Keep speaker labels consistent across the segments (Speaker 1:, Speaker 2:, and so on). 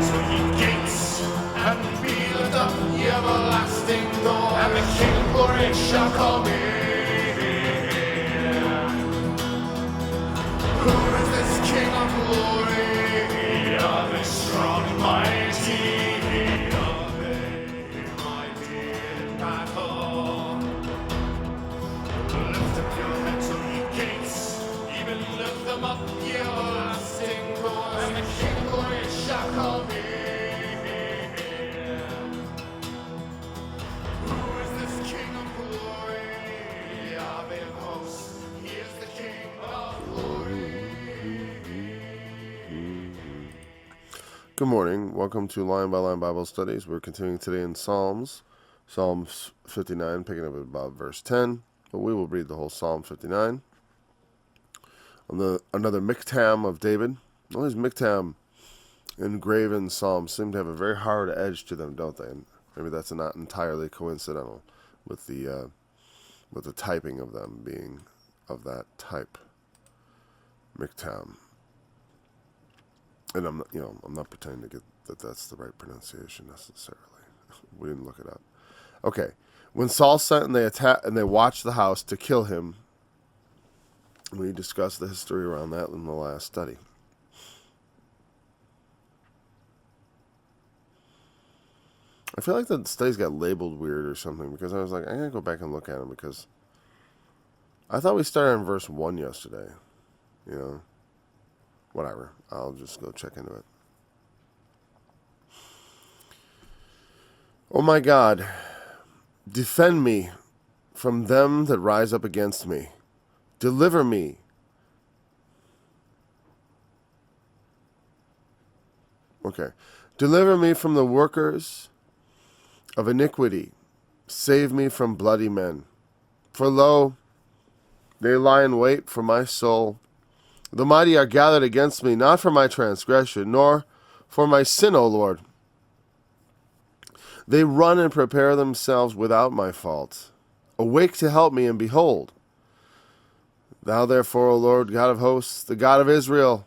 Speaker 1: to ye gates, and be lifted up, ye everlasting doors, and the King of glory shall come in. Who is this King of glory? Of the strong and mighty, of the mighty in battle. Lift up your heads, O ye gates, even lift them up, ye everlasting doors, and the King of glory shall come in. Who is this King of glory? Yahweh of hosts, he is the King of glory.
Speaker 2: Good morning. Welcome to Line by Line Bible Studies. We're continuing today in Psalms 59, picking up at about verse 10. But we will read the whole Psalm 59. Another miktam of David. All these miktam engraven psalms seem to have a very hard edge to them, don't they? And maybe that's not entirely coincidental with the typing of them being of that type. Miktam. And I'm not pretending to get that that's the right pronunciation necessarily. We didn't look it up. Okay. When Saul sent and they watched the house to kill him, we discussed the history around that in the last study. I feel like the studies got labeled weird or something because I was like, I gotta go back and look at them because I thought we started on verse 1 yesterday. Whatever. I'll just go check into it. Oh my God, defend me from them that rise up against me. Deliver me. Okay. Deliver me from the workers of iniquity. Save me from bloody men. For lo, they lie in wait for my soul. The mighty are gathered against me, not for my transgression, nor for my sin, O Lord. They run and prepare themselves without my fault. Awake to help me, and behold, thou therefore, O Lord, God of hosts, the God of Israel,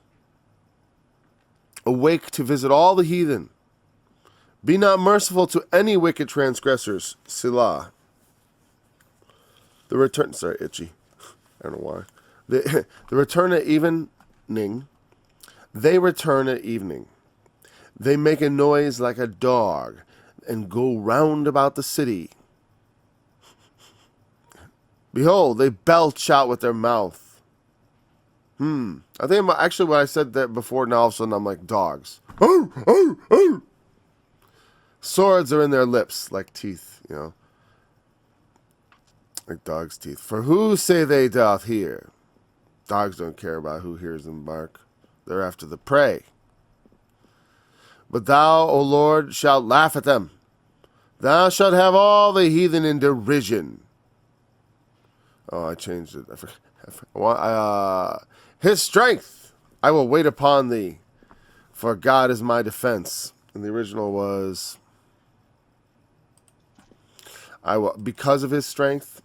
Speaker 2: awake to visit all the heathen. Be not merciful to any wicked transgressors. Selah. The return, sorry, itchy. I don't know why. The return at evening. They return at evening. They make a noise like a dog and go round about the city. Behold, they belch out with their mouth. I think actually when I said that before, now all of a sudden I'm like dogs. Swords are in their lips like teeth, like dogs' teeth. For who say they doth hear? Dogs don't care about who hears them bark. They're after the prey. But thou, O Lord, shalt laugh at them. Thou shalt have all the heathen in derision. Oh, I changed it. His strength, I will wait upon thee, for God is my defense. And the original was, I will, because of his strength.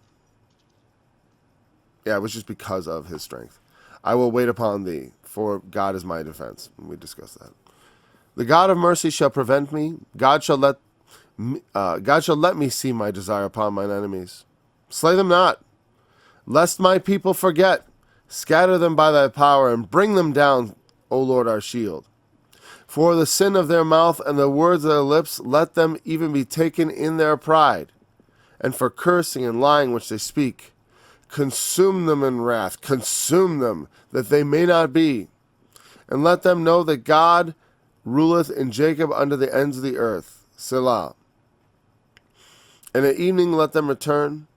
Speaker 2: Yeah, it was just because of his strength. I will wait upon thee, for God is my defense. And we discussed that. The God of mercy shall prevent me. God shall let me see my desire upon mine enemies. Slay them not, lest my people forget. Scatter them by thy power, and bring them down, O Lord our shield. For the sin of their mouth and the words of their lips, let them even be taken in their pride. And for cursing and lying which they speak, consume them in wrath, consume them, that they may not be. And let them know that God ruleth in Jacob unto the ends of the earth. Selah. And at evening let them return,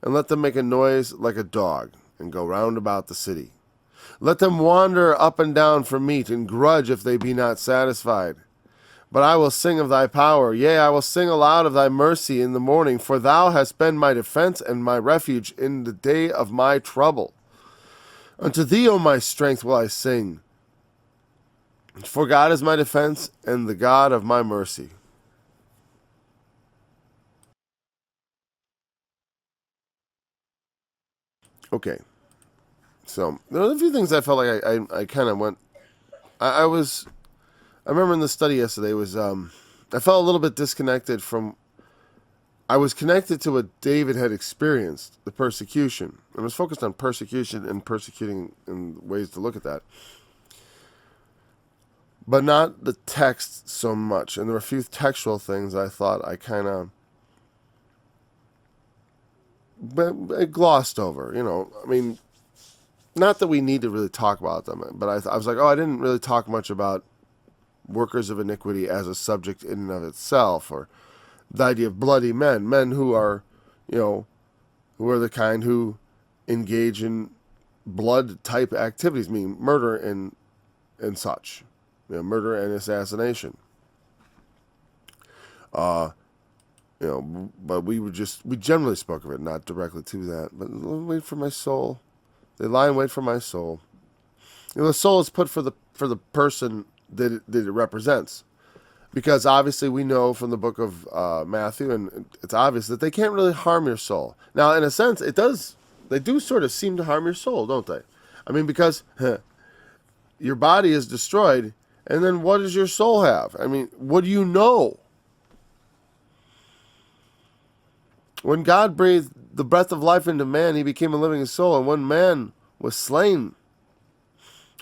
Speaker 2: and let them make a noise like a dog, and go round about the city. Let them wander up and down for meat, and grudge if they be not satisfied. But I will sing of thy power, yea, I will sing aloud of thy mercy in the morning, for thou hast been my defense and my refuge in the day of my trouble. Unto thee, O my strength, will I sing, for God is my defense and the God of my mercy. Okay, so there were a few things I felt like I kind of went. I was I remember in the study yesterday was I felt a little bit disconnected from. I was connected to what David had experienced, the persecution. I was focused on persecution and persecuting and ways to look at that, but not the text so much. And there were a few textual things I thought I kind of glossed over. I mean, not that we need to really talk about them, but I was like, oh, I didn't really talk much about workers of iniquity as a subject in and of itself, or the idea of bloody men who are, who are the kind who engage in blood type activities, meaning murder and such, murder and assassination. But we generally spoke of it, not directly to that. But wait for my soul. They lie in wait for my soul. The soul is put for the person that it represents. Because obviously we know from the book of Matthew, and it's obvious that they can't really harm your soul. Now, in a sense, it does. They do sort of seem to harm your soul, don't they? I mean, because your body is destroyed, and then what does your soul have? I mean, what do you know? When God breathed the breath of life into man, he became a living soul. And when man was slain,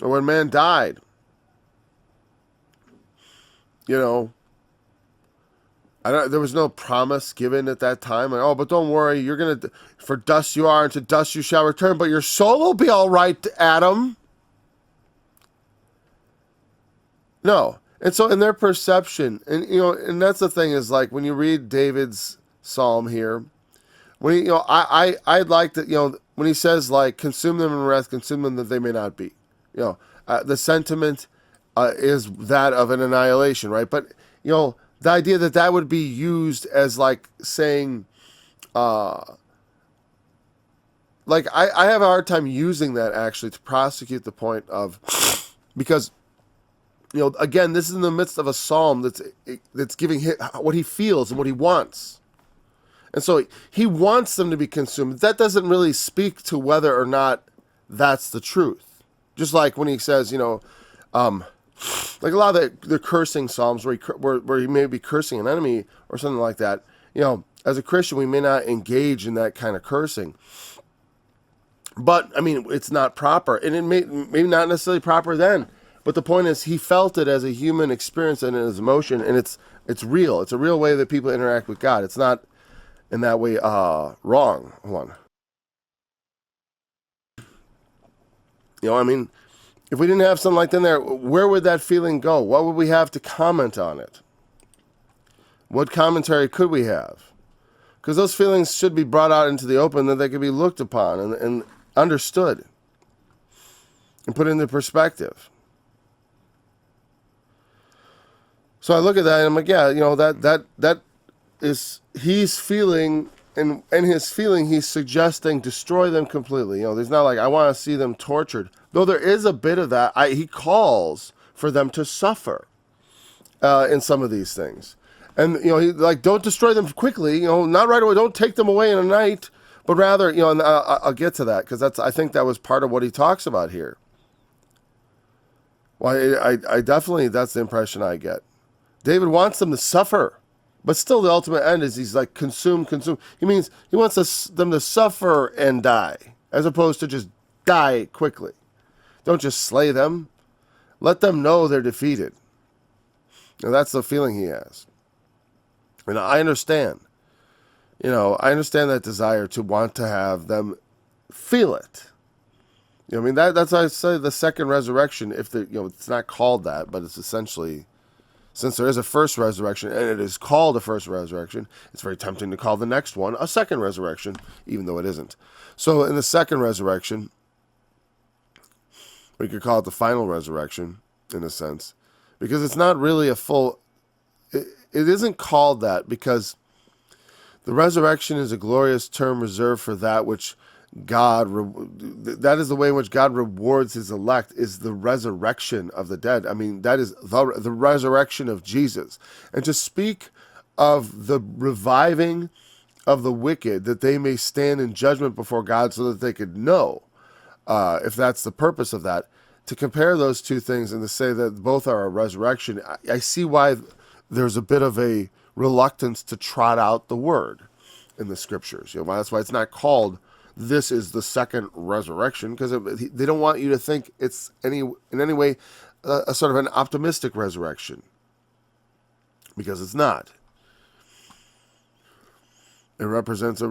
Speaker 2: or when man died, there was no promise given at that time. Like, oh, but don't worry, for dust you are, and to dust you shall return, but your soul will be all right, Adam. No. And so in their perception, and that's the thing is, like, when you read David's psalm here, when I'd like to, when he says, like, consume them in wrath, consume them that they may not be, the sentiment is that of an annihilation, right? But, the idea that would be used as, like, saying, like, I have a hard time using that, actually, to prosecute the point of, because, again, this is in the midst of a psalm that's giving what he feels and what he wants. And so he wants them to be consumed. That doesn't really speak to whether or not that's the truth. Just like when he says, like a lot of the cursing psalms where he may be cursing an enemy or something like that. As a Christian, we may not engage in that kind of cursing. But, I mean, it's not proper. And it may not necessarily proper then. But the point is, he felt it as a human experience and as emotion. And it's real. It's a real way that people interact with God. It's not in that way wrong. Hold on. I mean, if we didn't have something like that in there, where would that feeling go? What would we have to comment on it? What commentary could we have? Because those feelings should be brought out into the open, that they could be looked upon and understood and put into perspective. So I look at that and I'm like, yeah, that is, he's feeling, and in his feeling, he's suggesting destroy them completely. There's not like, I want to see them tortured. Though there is a bit of that, he calls for them to suffer in some of these things. And, he, like, don't destroy them quickly, not right away. Don't take them away in a night, but rather, and I'll get to that, because I think that was part of what he talks about here. Well, I definitely, that's the impression I get. David wants them to suffer, but still the ultimate end is he's like, consume. He means he wants them to suffer and die, as opposed to just die quickly. Don't just slay them. Let them know they're defeated. And that's the feeling he has. And I understand. I understand that desire to want to have them feel it. I mean, that's why I say the second resurrection, if it's not called that, but it's essentially, since there is a first resurrection, and it is called a first resurrection, it's very tempting to call the next one a second resurrection, even though it isn't. So in the second resurrection, we could call it the final resurrection, in a sense, because it's not really a full, it isn't called that, because the resurrection is a glorious term reserved for that which that is the way in which God rewards his elect, is the resurrection of the dead. I mean, that is the resurrection of Jesus. And to speak of the reviving of the wicked, that they may stand in judgment before God so that they could know, if that's the purpose of that, to compare those two things and to say that both are a resurrection, I see why there's a bit of a reluctance to trot out the word in the scriptures. That's why it's not called "this is the second resurrection," because they don't want you to think it's in any way a sort of an optimistic resurrection, because it's not. It represents he's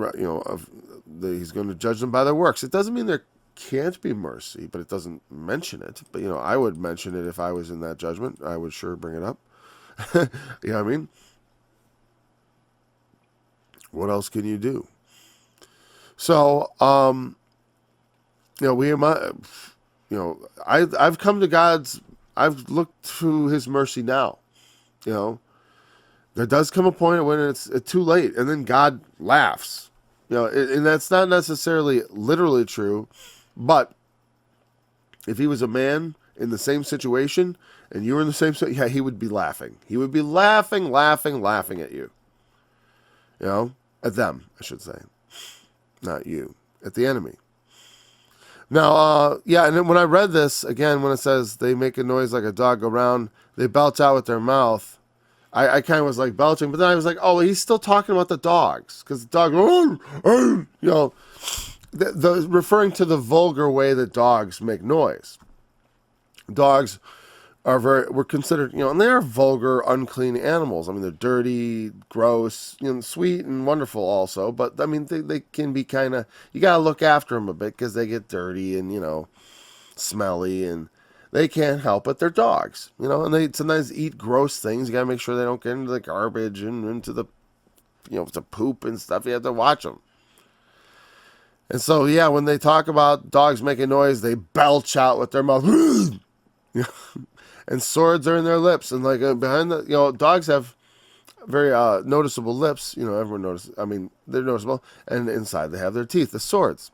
Speaker 2: going to judge them by their works. It doesn't mean there can't be mercy, but it doesn't mention it. But I would mention it if I was in that judgment. I would sure bring it up. You know what I mean? What else can you do? So, I've come to God's. I've looked to His mercy now. There does come a point when it's too late, and then God laughs. And that's not necessarily literally true, but if He was a man in the same situation and you were in the same situation, He would be laughing. He would be laughing at you. At them, I should say, not you, at the enemy. Now, and then when I read this again, when it says they make a noise like a dog go round, they belch out with their mouth. I kind of was like belching, but then I was like, oh, he's still talking about the dogs, because the dog, the referring to the vulgar way that dogs make noise. Dogs were considered, and they are vulgar, unclean animals. I mean, they're dirty, gross, sweet and wonderful also, but I mean, they can be kind of, you got to look after them a bit because they get dirty and, smelly, and they can't help it. They're dogs, and they sometimes eat gross things. You got to make sure they don't get into the garbage and into the, to poop and stuff. You have to watch them. And so, when they talk about dogs making noise, they belch out with their mouth. And swords are in their lips. And behind the, dogs have very noticeable lips. Everyone notices. I mean, they're noticeable. And inside they have their teeth, the swords.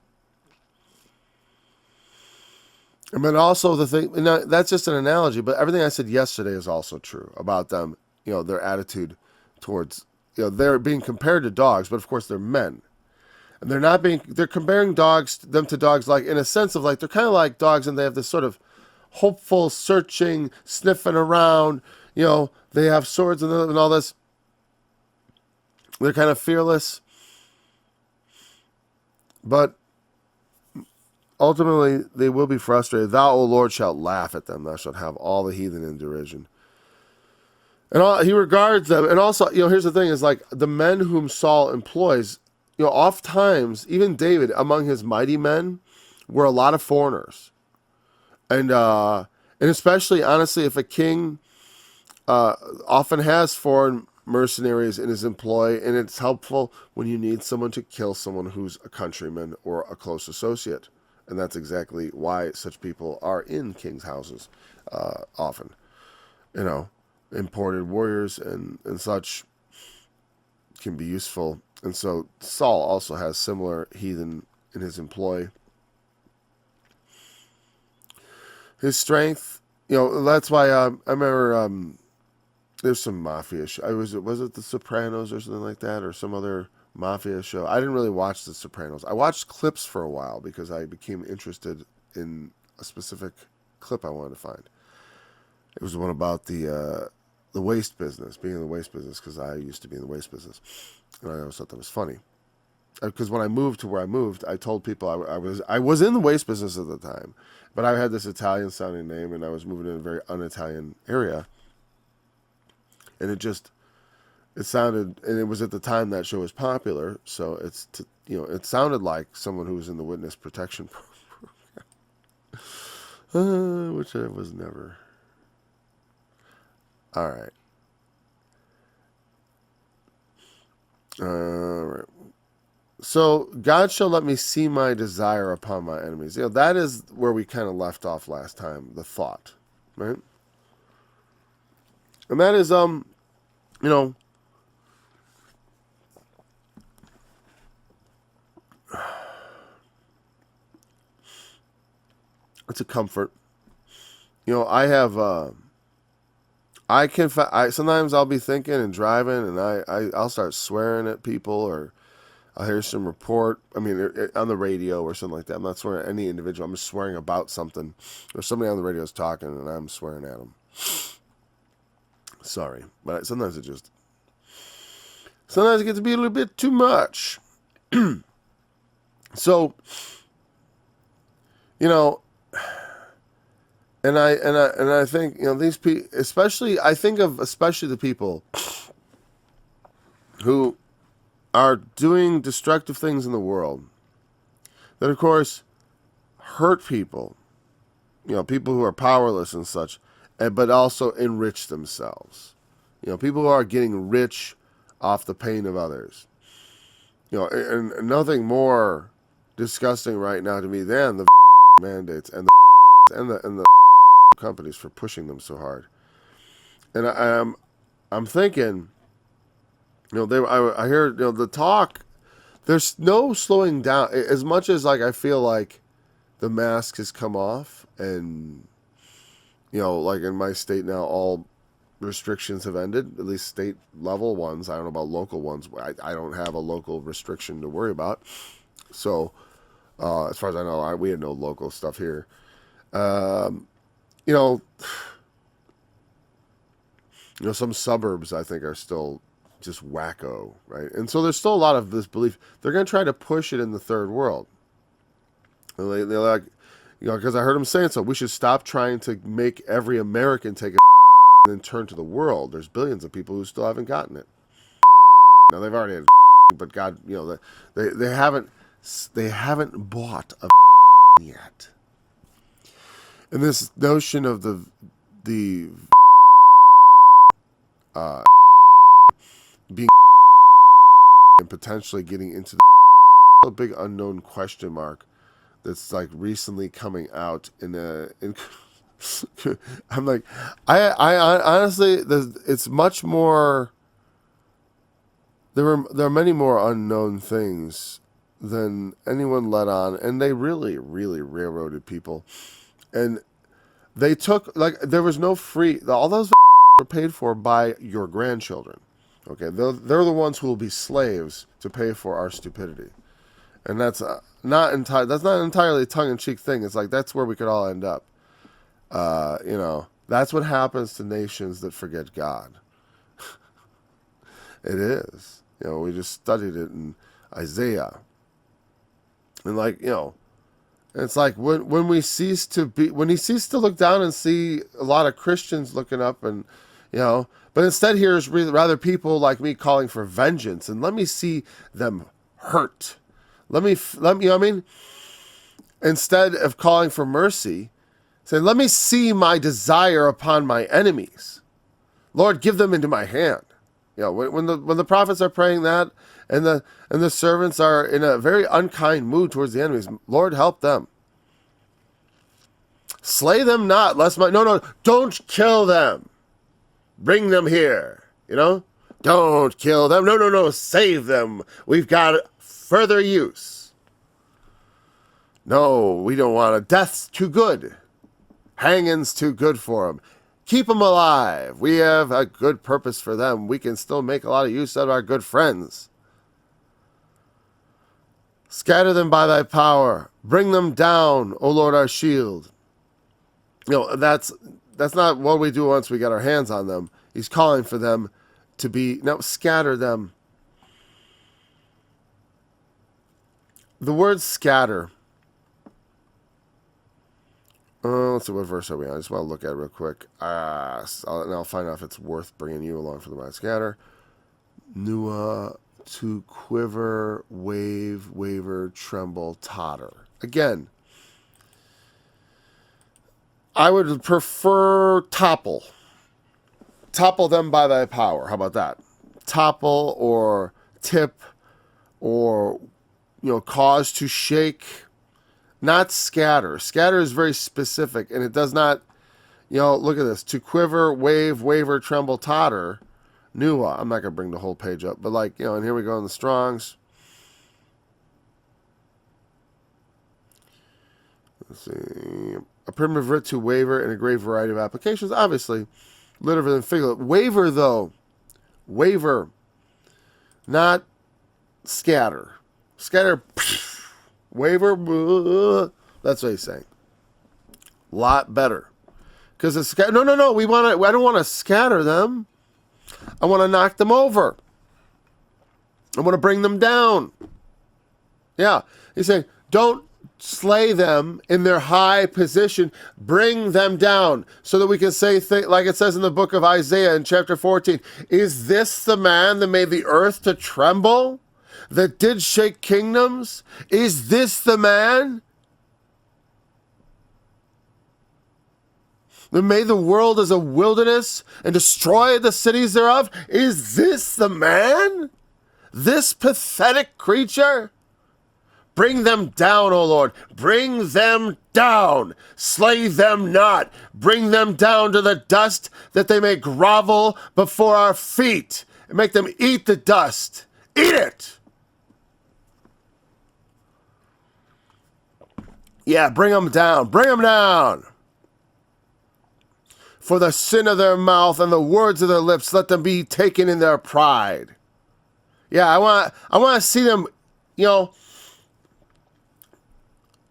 Speaker 2: And then also the thing, that's just an analogy, but everything I said yesterday is also true about them, their attitude towards, they're being compared to dogs, but of course they're men. And they're comparing them to dogs, like in a sense of like, they're kind of like dogs, and they have this sort of hopeful, searching, sniffing around, they have swords and all this. They're kind of fearless. But ultimately, they will be frustrated. Thou, O Lord, shalt laugh at them. Thou shalt have all the heathen in derision. And He regards them. And also, here's the thing, is like the men whom Saul employs, oft times, even David, among his mighty men, were a lot of foreigners. And especially, honestly, if a king often has foreign mercenaries in his employ, and it's helpful when you need someone to kill someone who's a countryman or a close associate. And that's exactly why such people are in kings' houses often. Imported warriors and such can be useful. And so Saul also has similar heathen in his employ. His strength, that's why I remember there's some mafia show. Was it The Sopranos or something like that, or some other mafia show? I didn't really watch The Sopranos. I watched clips for a while because I became interested in a specific clip I wanted to find. It was one about the waste business, being in the waste business, because I used to be in the waste business, and I always thought that was funny. Because when I moved to where I moved, I told people I was in the waste business at the time, but I had this Italian sounding name, and I was moving in a very un-Italian area, and it sounded, and it was at the time that show was popular, so it sounded like someone who was in the witness protection program, which I was never. All right. So God shall let me see my desire upon my enemies. That is where we kind of left off last time, the thought, right? And that is, it's a comfort. I have, sometimes I'll be thinking and driving, and I'll start swearing at people, or I'll hear some report. I mean, on the radio or something like that. I'm not swearing at any individual. I'm just swearing about something. Or somebody on the radio is talking and I'm swearing at them. Sorry. But sometimes it gets to be a little bit too much. So, you know, and I think, you know, these people, especially the people who are doing destructive things in the world that, of course, hurt people, you know, people who are powerless and such, but also enrich themselves. You know, people who are getting rich off the pain of others. You know, and nothing more disgusting right now to me than the mandates and the companies for pushing them so hard. And I'm thinking, you know, I hear, you know, the talk. There's no slowing down. As much as like I feel like the mask has come off, and you know, like in my state now, all restrictions have ended, at least state level ones. I don't know about local ones. I don't have a local restriction to worry about. So, as far as I know, we had no local stuff here. You know, some suburbs I think are still just wacko, right? And so there's still a lot of this belief. They're going to try to push it in the third world. And they're like, you know, because I heard them saying so. We should stop trying to make every American take a and then turn to the world. There's billions of people who still haven't gotten it. Now they've already had, but God, you know, they haven't bought a yet. And this notion of the being and potentially getting into the big unknown question mark that's like recently coming out in I'm like, I honestly, it's much more. There are many more unknown things than anyone let on, and they really, really railroaded people, and they took, like, there was no free. All those were paid for by your grandchildren. Okay, they're the ones who will be slaves to pay for our stupidity, and that's not entirely a tongue-in-cheek thing. It's like that's where we could all end up. You know, that's what happens to nations that forget God. It is. You know, we just studied it in Isaiah. And like, you know, it's like when he ceased to look down and see a lot of Christians looking up, and, you know, but instead here's rather people like me calling for vengeance, and let me see them hurt. Let me, you know what I mean? Instead of calling for mercy, saying, let me see my desire upon my enemies. Lord, give them into my hand. You know, when the prophets are praying that, and the servants are in a very unkind mood towards the enemies, Lord, help them. Slay them not, don't kill them. Bring them here. You know, don't kill them. No, save them. We've got further use. No, we don't want a death's too good. Hanging's too good for them. Keep them alive. We have a good purpose for them. We can still make a lot of use out of our good friends. Scatter them by thy power. Bring them down, O Lord, our shield. You know, that's not what we do once we get our hands on them. He's calling for them to be, no, scatter them. The word scatter. Let's see, what verse are we on? I just want to look at it real quick. And I'll find out if it's worth bringing you along for the word scatter. Nua, to quiver, wave, waver, tremble, totter. Again, I would prefer topple. Topple them by thy power. How about that? Topple or tip or, you know, cause to shake. Not scatter. Scatter is very specific, and it does not, you know, look at this. To quiver, wave, waver, tremble, totter. Nua. I'm not going to bring the whole page up, but like, you know, and here we go in the Strongs. Let's see. A primitive writ to waver in a great variety of applications. Obviously, literally and figuratively. Waver, though. Waver. Not scatter. Scatter, waver. That's what he's saying. Lot better. Because it's no. We want to. I don't want to scatter them. I want to knock them over. I want to bring them down. Yeah, he's saying, don't slay them in their high position. Bring them down so that we can say, like it says in the book of Isaiah in chapter 14, is this the man that made the earth to tremble, that did shake kingdoms? Is this the man that made the world as a wilderness and destroyed the cities thereof? Is this the man? This pathetic creature? Bring them down, O Lord. Bring them down. Slay them not. Bring them down to the dust, that they may grovel before our feet, and make them eat the dust. Eat it. Yeah, bring them down. Bring them down. For the sin of their mouth and the words of their lips, let them be taken in their pride. Yeah, I want to see them,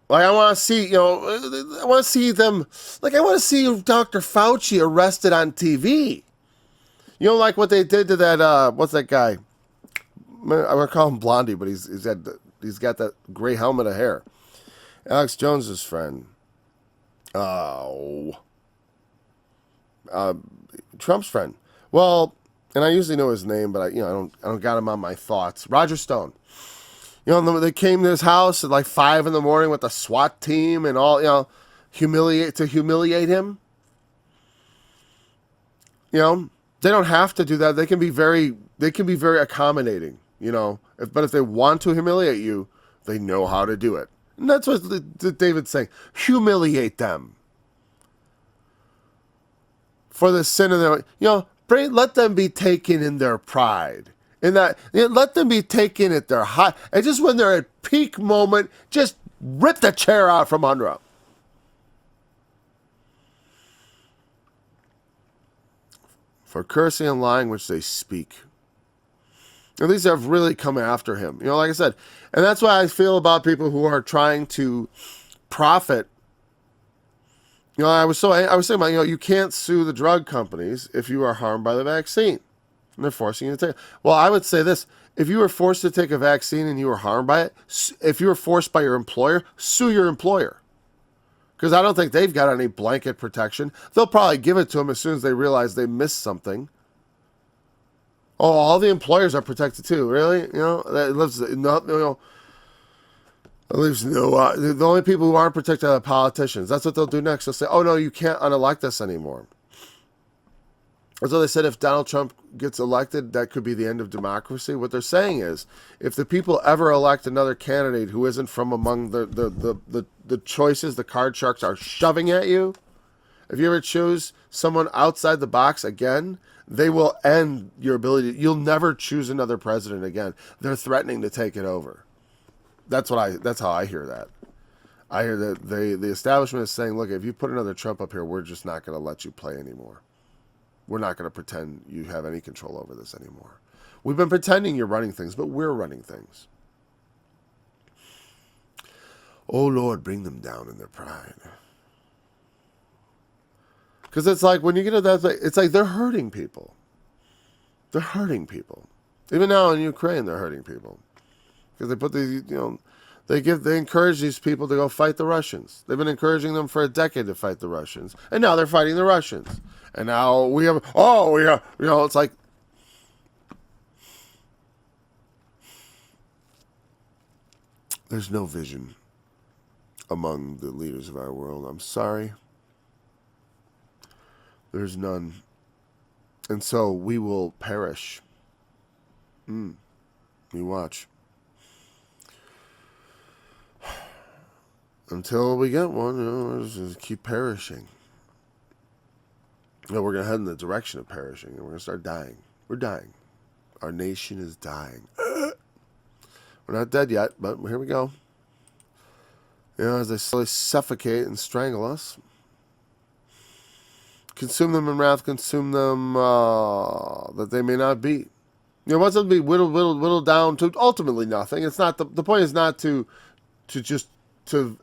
Speaker 2: like I want to see, I want to see them, like I want to see Dr. Fauci arrested on TV. Like what they did to that, what's that guy? I'm going to call him Blondie, but he's got that gray helmet of hair. Alex Jones's friend. Trump's friend. Well, and I usually know his name, but I don't got him on my thoughts. Roger Stone. They came to his house at like 5 a.m. with the SWAT team and all, humiliate him. They don't have to do that. They can be very accommodating, but if they want to humiliate you, they know how to do it. And that's what David's saying. Humiliate them. For the sin of their, let them be taken in their pride. In that, let them be taken at their high, and just when they're at peak moment, just rip the chair out from under them. For cursing and lying which they speak. And these have really come after him. Like I said, and that's why I feel about people who are trying to profit. I was saying about, you can't sue the drug companies if you are harmed by the vaccine. And they're forcing you to take it. Well, I would say this. If you were forced to take a vaccine and you were harmed by it, if you were forced by your employer, sue your employer. Because I don't think they've got any blanket protection. They'll probably give it to them as soon as they realize they missed something. Oh, all the employers are protected too. Really? That lives the only people who aren't protected are the politicians. That's what they'll do next. They'll say, oh, no, you can't unelect us anymore. So they said if Donald Trump gets elected, that could be the end of democracy. What they're saying is, if the people ever elect another candidate who isn't from among the choices the card sharks are shoving at you, if you ever choose someone outside the box again, they will end your ability. You'll never choose another president again. They're threatening to take it over. That's how I hear that. I hear that the establishment is saying, look, if you put another Trump up here, we're just not going to let you play anymore. We're not going to pretend you have any control over this anymore. We've been pretending you're running things, but we're running things. Oh, Lord, bring them down in their pride. Because it's like when you get to that, it's like they're hurting people. They're hurting people. Even now in Ukraine, they're hurting people. Because they put these, they encourage these people to go fight the Russians. They've been encouraging them for a decade to fight the Russians. And now they're fighting the Russians. And now it's like, there's no vision among the leaders of our world. I'm sorry. There's none. And so we will perish. You watch. Until we get one, we'll just keep perishing. We're going to head in the direction of perishing, and we're going to start dying. We're dying. Our nation is dying. We're not dead yet, but here we go. As they slowly suffocate and strangle us. Consume them in wrath, consume them that they may not be. You know, wants them to be whittled down to ultimately nothing. It's not the point is not to just to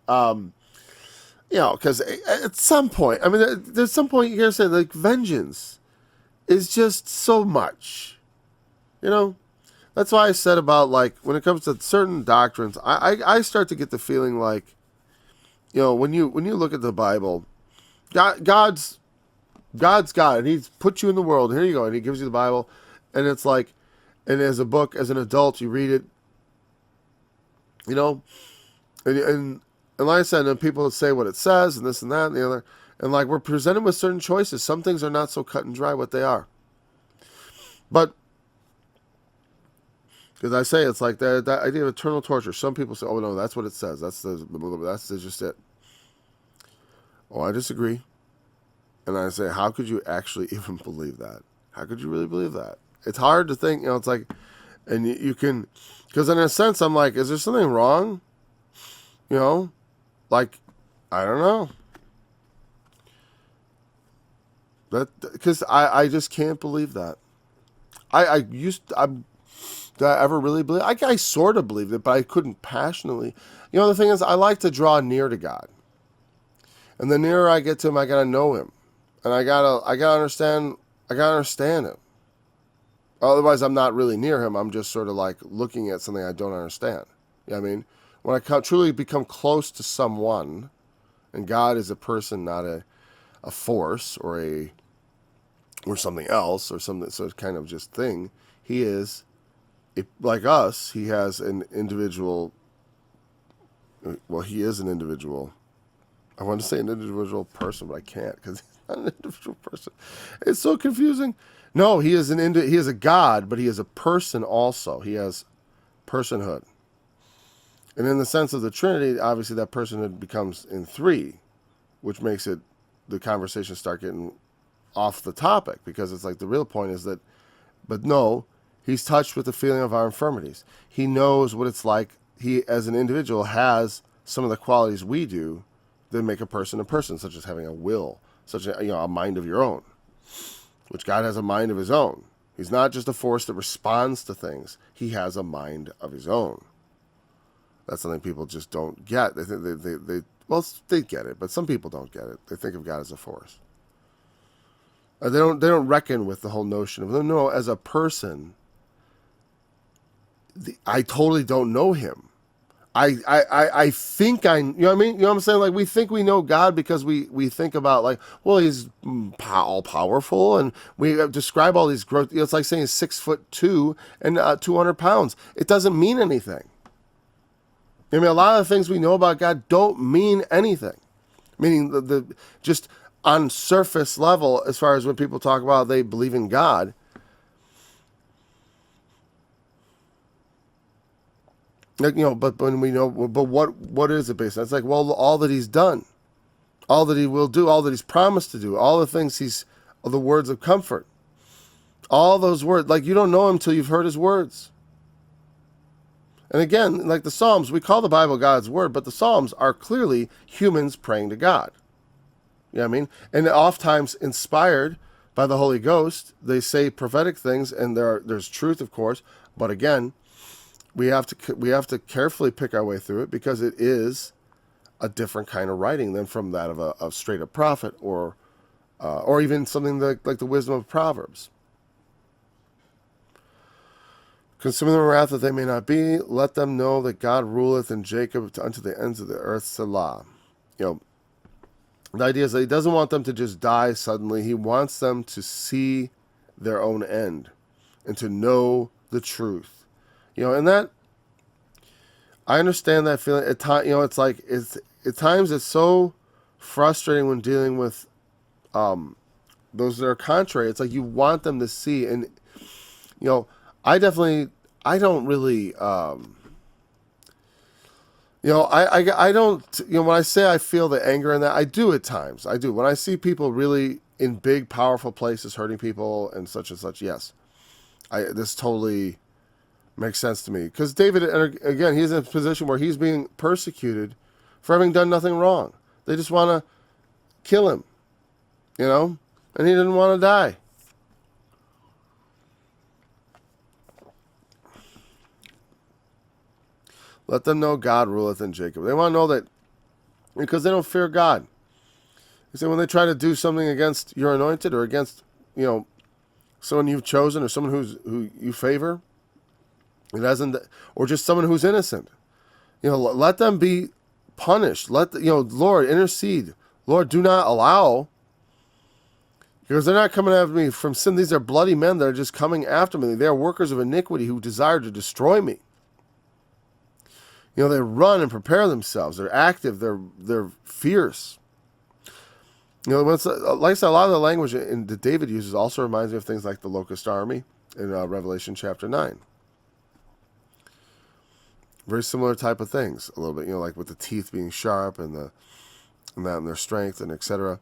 Speaker 2: you know, because at some point, I mean, there's some point you gotta say like vengeance is just so much, you know. That's why I said about like when it comes to certain doctrines, I start to get the feeling like, you know, when you look at the Bible, God's God, and He's put you in the world. And here you go, and He gives you the Bible, and it's like, and as a book, as an adult, you read it, you know, and like I said, then people say what it says, and this and that and the other, and like we're presented with certain choices. Some things are not so cut and dry what they are, but because I say it's like that idea of eternal torture. Some people say, "Oh no, that's what it says. That's just it." Oh, I disagree. And I say, how could you actually even believe that? How could you really believe that? It's hard to think, you know, it's like, and you can, because in a sense, I'm like, is there something wrong? You know, like, I don't know. Because I just can't believe that. Did I ever really believe? I sort of believed it, but I couldn't passionately. You know, the thing is, I like to draw near to God. And the nearer I get to Him, I got to know Him. And I gotta understand him. Otherwise, I'm not really near him. I'm just sort of like looking at something I don't understand. You know what I mean? When I truly become close to someone, and God is a person, not a force or something else or something, so it's kind of just thing. He is, like us, he has an individual. Well, he is an individual. I want to say an individual person, but I can't because he's not an individual person. It's so confusing. No, he is he is a God, but he is a person also. He has personhood. And in the sense of the Trinity, obviously that personhood becomes in three, which makes it the conversation start getting off the topic because it's like the real point is that, but no, he's touched with the feeling of our infirmities. He knows what it's like. He, as an individual, has some of the qualities we do that make a person, such as having a will, such as, you know, a mind of your own, which God has a mind of His own. He's not just a force that responds to things. He has a mind of His own. That's something people just don't get. They think they get it, but some people don't get it. They think of God as a force. They don't reckon with the whole notion of no, as a person. I totally don't know Him. I think you know what I mean? You know what I'm saying? Like we think we know God because we think about like, well, He's all powerful, and we describe all these growth. You know, it's like saying he's 6'2" and 200 pounds. It doesn't mean anything. I mean, a lot of the things we know about God don't mean anything. Meaning the just on surface level, as far as when people talk about they believe in God. Like, you know, but when we know, but what is it based on? It's like, well, all that He's done, all that He will do, all that He's promised to do, all the things the words of comfort, all those words. Like you don't know Him till you've heard His words. And again, like the Psalms, we call the Bible God's word, but the Psalms are clearly humans praying to God. You know what I mean? And oftentimes inspired by the Holy Ghost, they say prophetic things, and there's truth, of course, but again, we have to carefully pick our way through it because it is a different kind of writing than from that of a straight up prophet or even something like the wisdom of Proverbs. Consume them in wrath that they may not be. Let them know that God ruleth in Jacob unto the ends of the earth. Selah. You know, the idea is that He doesn't want them to just die suddenly. He wants them to see their own end and to know the truth. You know, and that I understand that feeling. At times, you know, it's like at times it's so frustrating when dealing with those that are contrary. It's like you want them to see, and you know, I don't really, you know, I don't, you know, when I say I feel the anger in that, I do at times. I do. When I see people really in big, powerful places hurting people and such, yes, this totally makes sense to me. Because David, again, he's in a position where he's being persecuted for having done nothing wrong. They just want to kill him, you know, and he didn't want to die. Let them know God ruleth in Jacob. They want to know that because they don't fear God. You see, when they try to do something against your anointed or against, someone you've chosen or someone who you favor, it hasn't, or just someone who's innocent, let them be punished. Lord, intercede. Lord, do not allow, because they're not coming after me from sin. These are bloody men that are just coming after me. They are workers of iniquity who desire to destroy me. They run and prepare themselves. They're active. They're fierce. Like I said, a lot of the language that David uses also reminds me of things like the locust army in Revelation chapter 9. Very similar type of things, a little bit, like with the teeth being sharp and their strength and etc.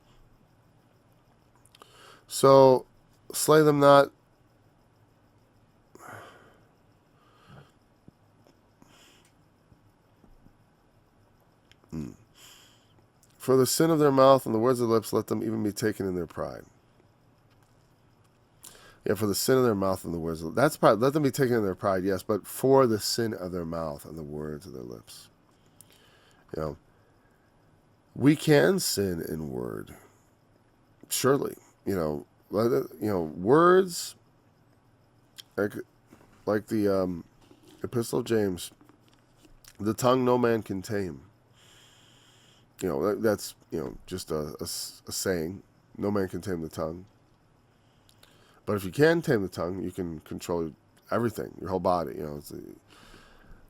Speaker 2: So, slay them not. For the sin of their mouth and the words of their lips, let them even be taken in their pride. Yeah, for the sin of their mouth and the words of that's pride. Let them be taken in their pride, yes, but for the sin of their mouth and the words of their lips. We can sin in word. Surely. Words like the Epistle of James, the tongue no man can tame. That's just a saying. No man can tame the tongue. But if you can tame the tongue, you can control everything, your whole body.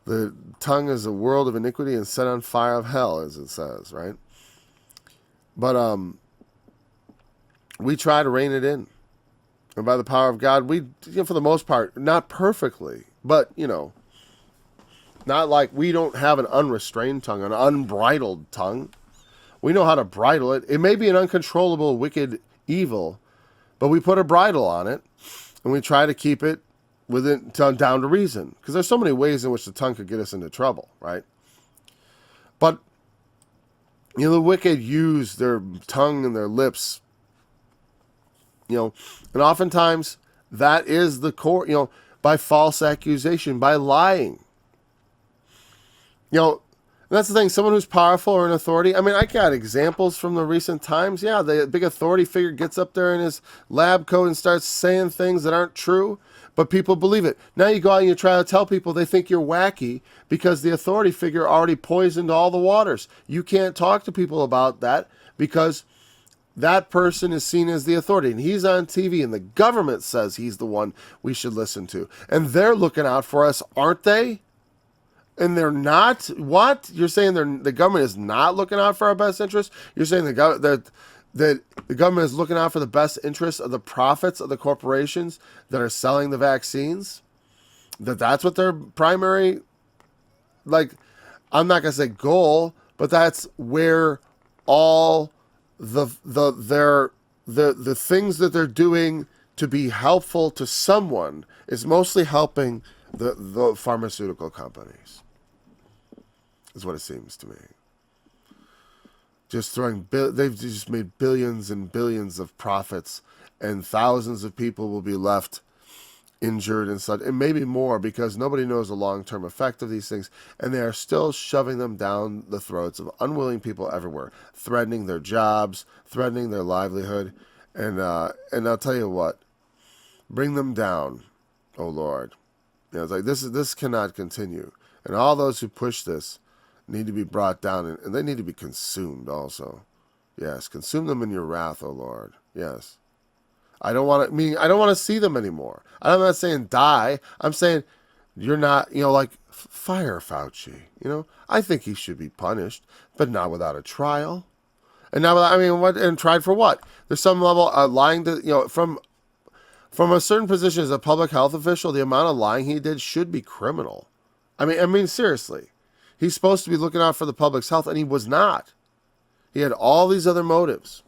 Speaker 2: The tongue is a world of iniquity and set on fire of hell, as it says, right? But we try to rein it in, and by the power of God, we, for the most part, not perfectly, but not like we don't have an unrestrained tongue, an unbridled tongue. We know how to bridle it. It may be an uncontrollable, wicked evil, but we put a bridle on it, and we try to keep it down to reason. Because there's so many ways in which the tongue could get us into trouble, right? But, the wicked use their tongue and their lips, and oftentimes that is the core, by false accusation, by lying. That's the thing. Someone who's powerful or in authority. I mean, I got examples from the recent times. Yeah, the big authority figure gets up there in his lab coat and starts saying things that aren't true, but people believe it. Now you go out and you try to tell people, they think you're wacky because the authority figure already poisoned all the waters. You can't talk to people about that because that person is seen as the authority, and he's on TV, and the government says he's the one we should listen to. And they're looking out for us, aren't they? And they're not? What? You're saying the government is not looking out for our best interest? You're saying that the government is looking out for the best interests of the profits of the corporations that are selling the vaccines? That's what their primary, I'm not going to say goal, but that's where all the things that they're doing to be helpful to someone is mostly helping the pharmaceutical companies. Is what it seems to me. They've just made billions and billions of profits, and thousands of people will be left injured and such, and maybe more, because nobody knows the long-term effect of these things, and they are still shoving them down the throats of unwilling people everywhere, threatening their jobs, threatening their livelihood, and I'll tell you what, bring them down, oh Lord. It's like this cannot continue, and all those who push this need to be brought down, and they need to be consumed also. Yes, consume them in your wrath, O Lord. Yes. I don't want to see them anymore. I'm not saying die. I'm saying you're not, fire Fauci. I think he should be punished, but not without a trial. And now, what? And tried for what? There's some level of lying to, from a certain position as a public health official, the amount of lying he did should be criminal. I mean, seriously. He's supposed to be looking out for the public's health, and he was not. He had all these other motives.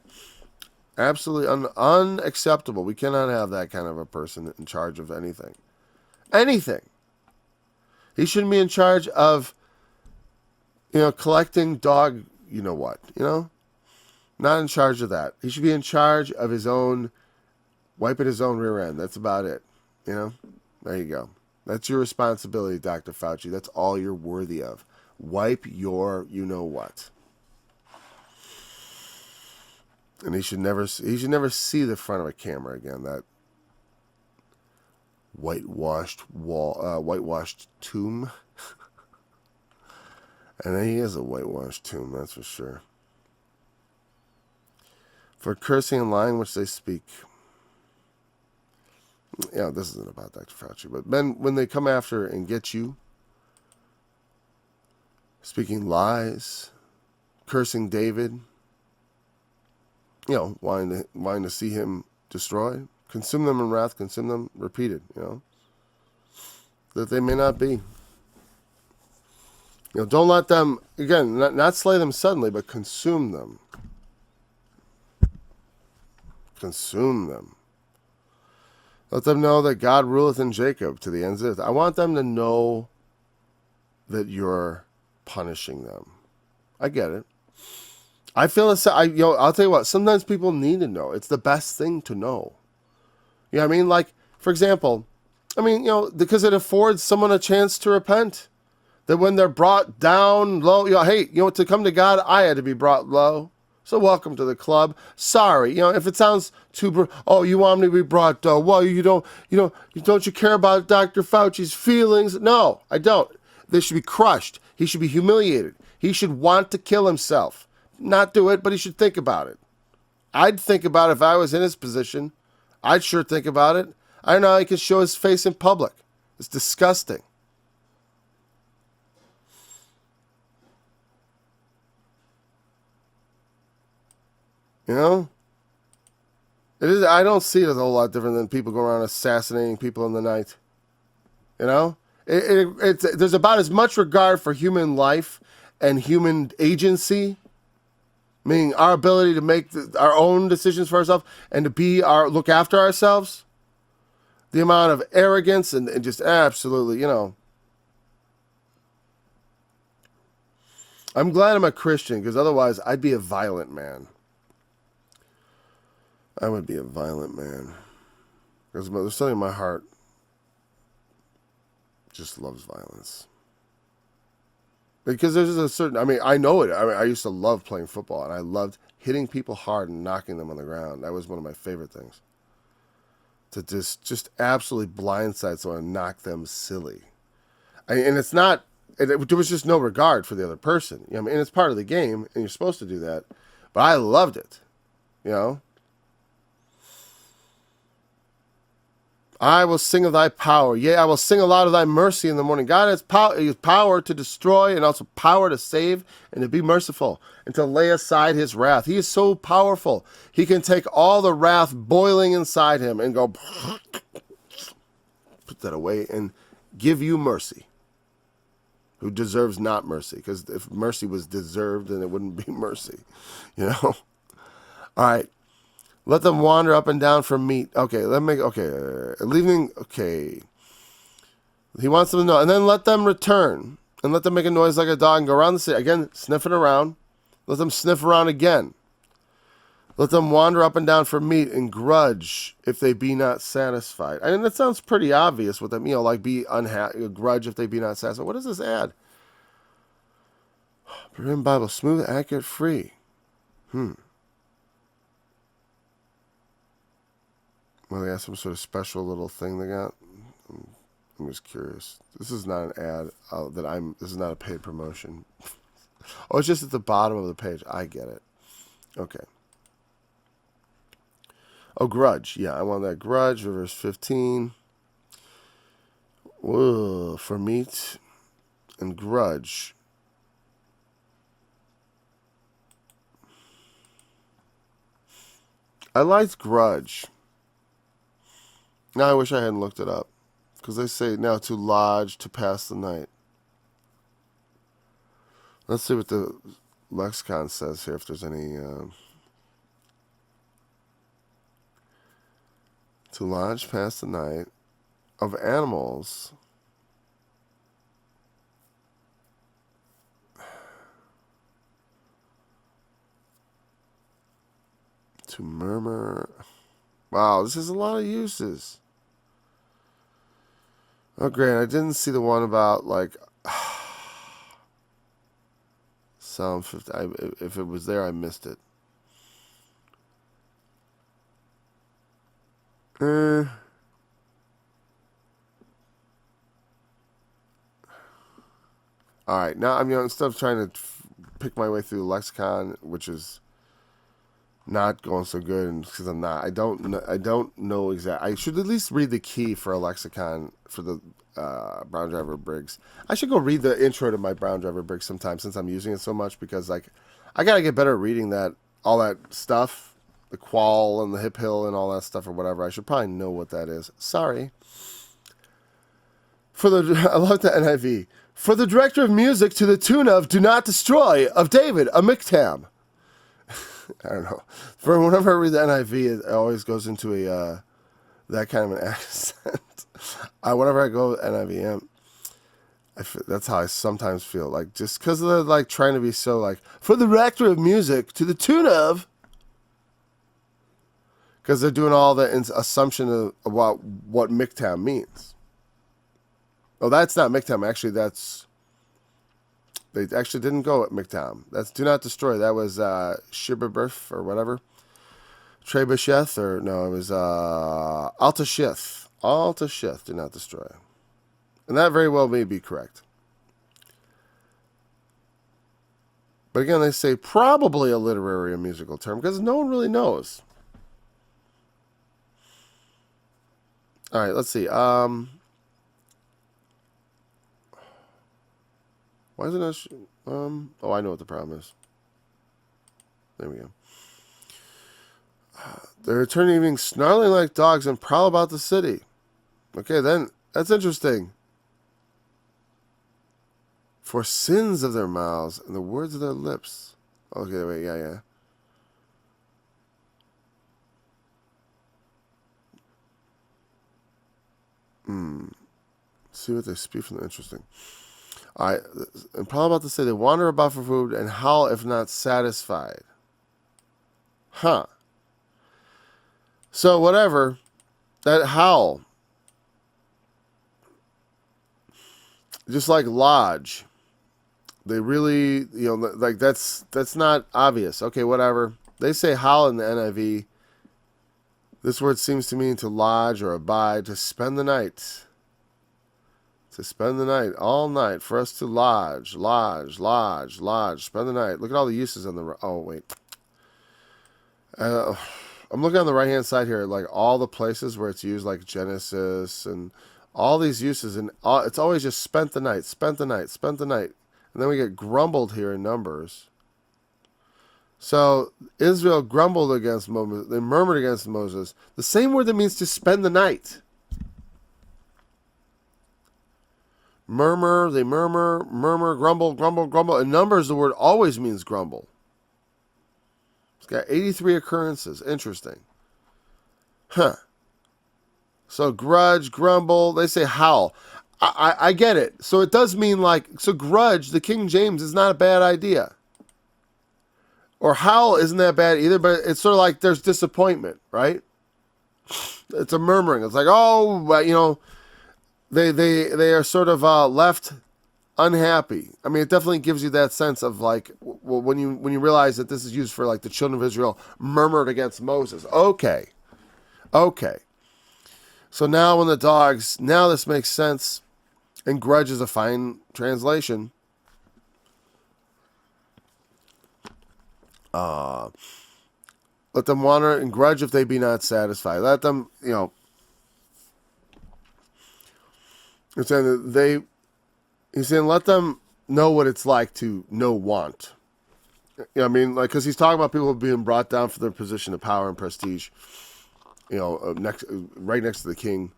Speaker 2: Absolutely unacceptable. We cannot have that kind of a person in charge of anything. Anything. He shouldn't be in charge of, collecting dog, Not in charge of that. He should be in charge of wiping his own rear end. That's about it. There you go. That's your responsibility, Dr. Fauci. That's all you're worthy of. Wipe your you-know-what. And he should never see the front of a camera again. That whitewashed whitewashed tomb. And he is a whitewashed tomb, that's for sure. For cursing and lying which they speak. Yeah, this isn't about Dr. Fauci, but then when they come after and get you, speaking lies, cursing David, wanting to see him destroyed, consume them in wrath, consume them repeated, that they may not be. Don't let them, again, not slay them suddenly, but consume them. Consume them. Let them know that God ruleth in Jacob to the ends of the earth. I want them to know that you're punishing them. I get it. I feel I'll tell you what, sometimes people need to know. It's the best thing to know. You know what I mean? Like, for example, because it affords someone a chance to repent. That when they're brought down low, hey, to come to God, I had to be brought low. So welcome to the club. Sorry, if it sounds too, you want me to be brought low. Well, don't you care about Dr. Fauci's feelings? No, I don't. They should be crushed. He should be humiliated. He should want to kill himself. Not do it, but he should think about it. I'd think about it if I was in his position. I'd sure think about it. I don't know how he can show his face in public. It's disgusting. It is. I don't see it as a whole lot different than people going around assassinating people in the night. There's about as much regard for human life and human agency, meaning our ability to make our own decisions for ourselves and to look after ourselves. The amount of arrogance and just absolutely, I'm glad I'm a Christian because otherwise I'd be a violent man. I would be a violent man. Because there's something in my heart just loves violence. Because there's a certain, I know it. I used to love playing football, and I loved hitting people hard and knocking them on the ground. That was one of my favorite things. To just absolutely blindside someone and knock them silly. And it's not, there was just no regard for the other person. And it's part of the game, and you're supposed to do that. But I loved it. I will sing of thy power. Yea, I will sing aloud of thy mercy in the morning. God has power to destroy and also power to save and to be merciful and to lay aside his wrath. He is so powerful. He can take all the wrath boiling inside him and go, put that away and give you mercy. Who deserves not mercy. Because if mercy was deserved, then it wouldn't be mercy. All right. Let them wander up and down for meat. Leaving. Okay. He wants them to know. And then let them return. And let them make a noise like a dog and go around the city. Again, sniffing around. Let them sniff around again. Let them wander up and down for meat and grudge if they be not satisfied. That sounds pretty obvious with them. Like be unhappy, grudge if they be not satisfied. What does this add? Berean Bible, smooth, accurate, free. Well, they got some sort of special little thing they got. I'm just curious. This is not an ad this is not a paid promotion. Oh, it's just at the bottom of the page. I get it. Okay. Oh, grudge. Yeah, I want that grudge. Verse 15. Whoa, for meat and grudge. I liked grudge. Now I wish I hadn't looked it up. Because they say now to lodge, to pass the night. Let's see what the lexicon says here, if there's any... to lodge, pass the night, of animals... to murmur... Wow, this has a lot of uses. Oh, great. I didn't see the one about, like, Psalm 50. If it was there, I missed it. All right. Now, instead of trying to pick my way through the lexicon, which is not going so good, and because I don't know exactly. I should at least read the key for a lexicon for the Brown Driver Briggs. I should go read the intro to my Brown Driver Briggs sometime since I'm using it so much, because like I gotta get better at reading all that stuff, the qual and the hip hill and all that stuff or whatever. I should probably know what that is. Sorry. I love the NIV. For the director of music to the tune of "Do Not Destroy" of David, a miktam. I don't know. For whenever I read the NIV, it always goes into that kind of an accent. Whenever I go NIV, that's how I sometimes feel. Like, just because they're like trying to be so like, for the director of music to the tune of, because they're doing all the assumption of what miktam means. Oh, that's not miktam. Actually, they actually didn't go at miktam. That's "Do Not Destroy." That was Shibberberf or whatever. Trebucheth, or no, it was Altashith. Altashith, "Do Not Destroy." And that very well may be correct. But again, they say probably a literary or musical term because no one really knows. All right, let's see. Why isn't that? Oh, I know what the problem is. There we go. They return evening snarling like dogs and prowl about the city. Okay, then that's interesting. For sins of their mouths and the words of their lips. Okay, wait, yeah. See what they speak from. Interesting. All right, and prowl about to say they wander about for food and howl if not satisfied. Huh. So whatever, that howl, just like lodge, they really, like that's not obvious. Okay, whatever. They say howl in the NIV. This word seems to mean to lodge or abide, to spend the night. To spend the night, all night, for us to lodge, spend the night. Look at all the uses on the, oh, wait. I'm looking on the right-hand side here, like all the places where it's used, like Genesis and all these uses, and it's always just spent the night. And then we get grumbled here in Numbers. So Israel grumbled against Moses. They murmured against Moses. The same word that means to spend the night. Murmur, they murmur, grumble. In Numbers, the word always means grumble. It's got 83 occurrences. Interesting. Huh. So grudge, grumble, they say howl. I get it. So it does mean grudge, the King James, is not a bad idea. Or howl isn't that bad either, but it's sort of like there's disappointment, right? It's a murmuring. It's like, they are sort of left unhappy. I mean, it definitely gives you that sense of like when you realize that this is used for like the children of Israel murmured against Moses. Okay. So now when the dogs, now this makes sense, and grudge is a fine translation. Let them wander and grudge if they be not satisfied. Let them, He's saying let them know what it's like to know want. Because he's talking about people being brought down for their position of power and prestige. Right next to the king,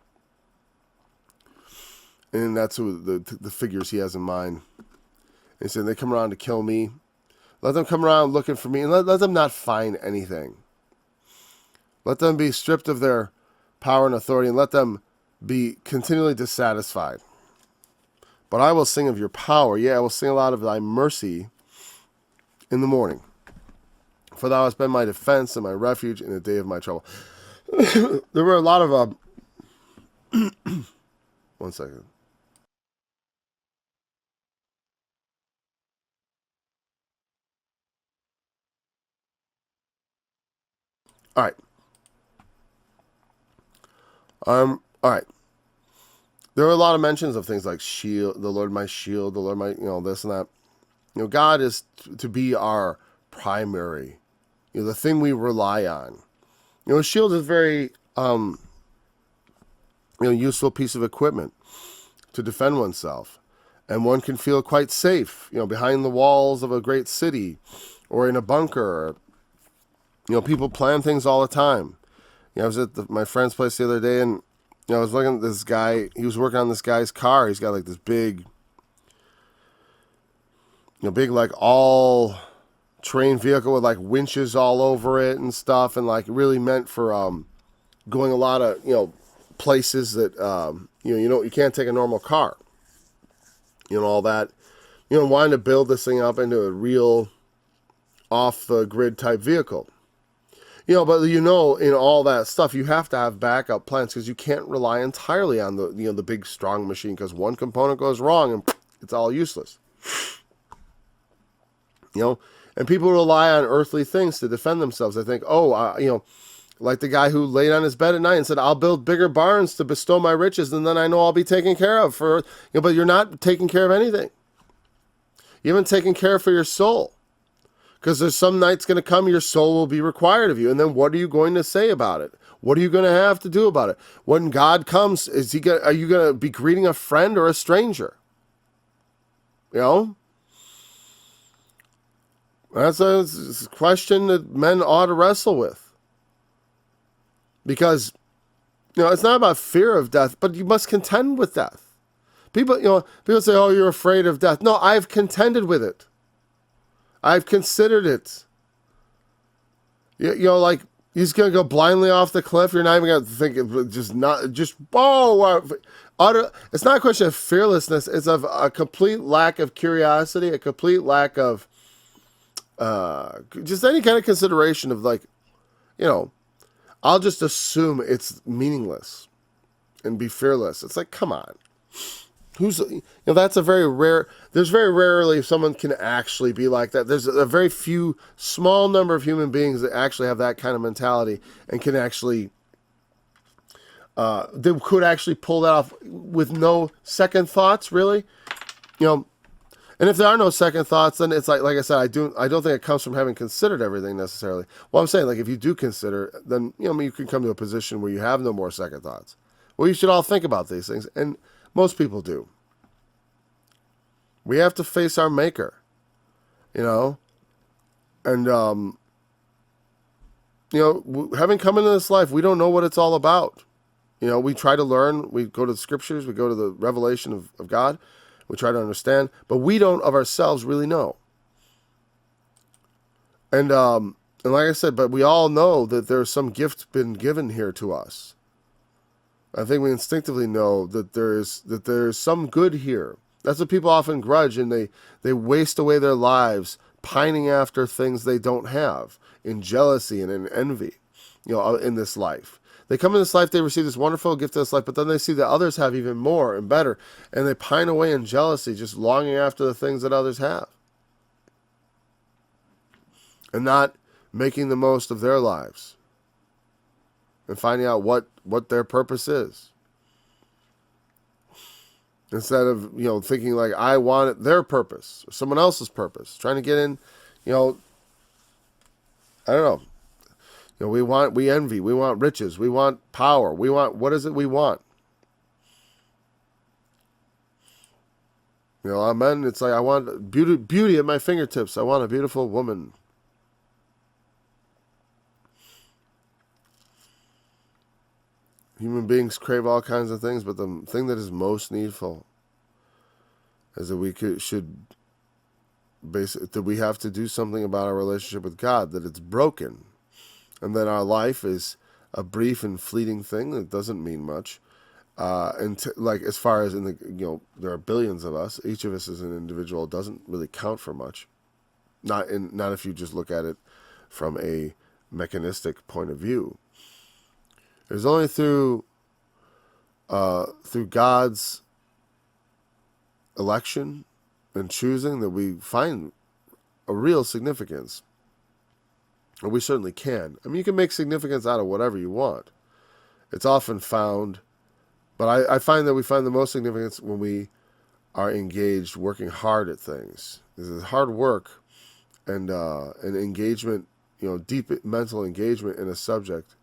Speaker 2: and that's who the figures he has in mind. And he said they come around to kill me. Let them come around looking for me, and let them not find anything. Let them be stripped of their power and authority, and let them be continually dissatisfied. But I will sing of your power. Yeah, I will sing aloud of thy mercy in the morning. For thou hast been my defense and my refuge in the day of my trouble. There were a lot of 1 second. All right. All right. There are a lot of mentions of things like shield, the Lord my shield, the Lord my, this and that. God is to be our primary, the thing we rely on. A shield is a very, useful piece of equipment to defend oneself. And one can feel quite safe, behind the walls of a great city or in a bunker. People plan things all the time. I was at my friend's place the other day, and I was looking at this guy. He was working on this guy's car. He's got like this big, big like all terrain vehicle with like winches all over it and stuff, and like really meant for going a lot of places that you can't take a normal car. All that. Wanting to build this thing up into a real off the grid type vehicle. But in all that stuff, you have to have backup plans because you can't rely entirely on the big strong machine, because one component goes wrong and it's all useless. And people rely on earthly things to defend themselves. They think, like the guy who laid on his bed at night and said, "I'll build bigger barns to bestow my riches, and then I know I'll be taken care of but you're not taking care of anything. You haven't taken care for your soul. Because there's some night's going to come, your soul will be required of you. And then what are you going to say about it? What are you going to have to do about it? When God comes, are you going to be greeting a friend or a stranger? That's a question that men ought to wrestle with. Because, it's not about fear of death, but you must contend with death. People say, "Oh, you're afraid of death." No, I've contended with it. I've considered it. Like he's gonna go blindly off the cliff. You're not even gonna think utter. It's not a question of fearlessness. It's of a complete lack of curiosity, a complete lack of just any kind of consideration of I'll just assume it's meaningless and be fearless. It's like, come on. That's a very rare. There's very rarely someone can actually be like that. There's a very few, small number of human beings that actually have that kind of mentality and can actually, they could actually pull that off with no second thoughts, really. And if there are no second thoughts, then it's like I said, I don't think it comes from having considered everything necessarily. Well, I'm saying, like, if you do consider, then you can come to a position where you have no more second thoughts. Well, you should all think about these things, and most people do. We have to face our maker, and having come into this life, we don't know what it's all about. We try to learn, we go to the scriptures, we go to the revelation of God, we try to understand, but we don't of ourselves really know. And like I said, but we all know that there's some gift been given here to us. I think we instinctively know that there's some good here. That's what people often grudge, and they waste away their lives pining after things they don't have, in jealousy and in envy, in this life. They come in this life, they receive this wonderful gift of this life, but then they see that others have even more and better, and they pine away in jealousy, just longing after the things that others have, and not making the most of their lives and finding out what their purpose is. Instead of, thinking like, I want their purpose or someone else's purpose, trying to get in, I don't know. We envy, we want riches, we want power, what is it we want? Men, it's like, I want beauty at my fingertips. I want a beautiful woman. Human beings crave all kinds of things, but the thing that is most needful is that that we have to do something about our relationship with God, that it's broken, and that our life is a brief and fleeting thing that doesn't mean much. As far as there are billions of us. Each of us as an individual doesn't really count for much. Not if you just look at it from a mechanistic point of view. It was only through through God's election and choosing that we find a real significance. Or we certainly can. I mean, you can make significance out of whatever you want. It's often found, but I find that we find the most significance when we are engaged, working hard at things. This is hard work and engagement, deep mental engagement in a subject